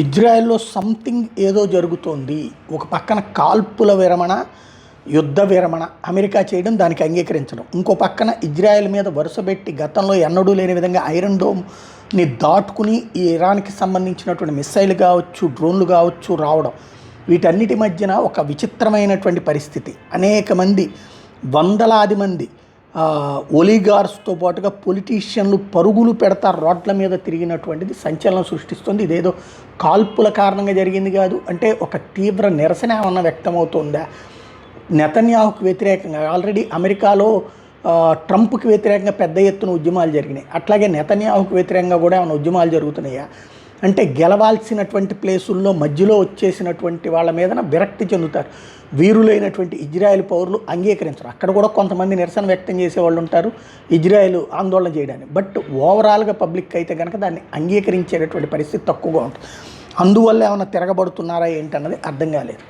ఇజ్రాయెల్‌లో something ఏదో జరుగుతోంది. ఒక పక్కన కాల్పుల విరమణ, యుద్ధ విరమణ అమెరికా చేయడం, దానికి అంగీకరించడం. ఇంకో పక్కన ఇజ్రాయెల్ మీద వరుసబెట్టి గతంలో ఎన్నడూ లేని విధంగా ఐరన్ డోమ్‌ని దాటుకుని ఈ ఇరాన్‌కి సంబంధించినటువంటి మిస్సైల్ కావచ్చు, డ్రోన్‌లు కావచ్చు రావడం. వీటన్నిటి మధ్యన ఒక విచిత్రమైనటువంటి పరిస్థితి. అనేక మంది, వందలాది మంది ఒలిగార్స్‌తో పాటుగా పొలిటీషియన్లు పరుగులు పెడతారు రోడ్ల మీద తిరిగినటువంటిది సంచలనం సృష్టిస్తుంది. ఇదేదో కాల్పుల కారణంగా జరిగింది కాదు. అంటే ఒక తీవ్ర నిరసన ఏమన్నా వ్యక్తమవుతుందా? నెతన్యాహుకు వ్యతిరేకంగా ఆల్రెడీ అమెరికాలో ట్రంప్కి వ్యతిరేకంగా పెద్ద ఎత్తున ఉద్యమాలు జరిగినాయి. అట్లాగే నెతన్యాహుకు వ్యతిరేకంగా కూడా ఏమైనా ఉద్యమాలు జరుగుతున్నాయా? అంటే గెలవాల్సినటువంటి ప్లేసుల్లో మధ్యలో వచ్చేసినటువంటి వాళ్ళ మీదన విరక్తి చెందుతారు. వీరులైనటువంటి ఇజ్రాయెల్ పౌరులు అంగీకరించరు. అక్కడ కూడా కొంతమంది నిరసన వ్యక్తం చేసేవాళ్ళు ఉంటారు ఇజ్రాయెల్ ఆందోళన చేయడానికి. బట్ ఓవరాల్గా పబ్లిక్ అయితే కనుక దాన్ని అంగీకరించేటటువంటి పరిస్థితి తక్కువగా ఉంటుంది. అందువల్ల ఏమైనా తిరగబడుతున్నారా ఏంటన్నది అర్థం కాలేదు.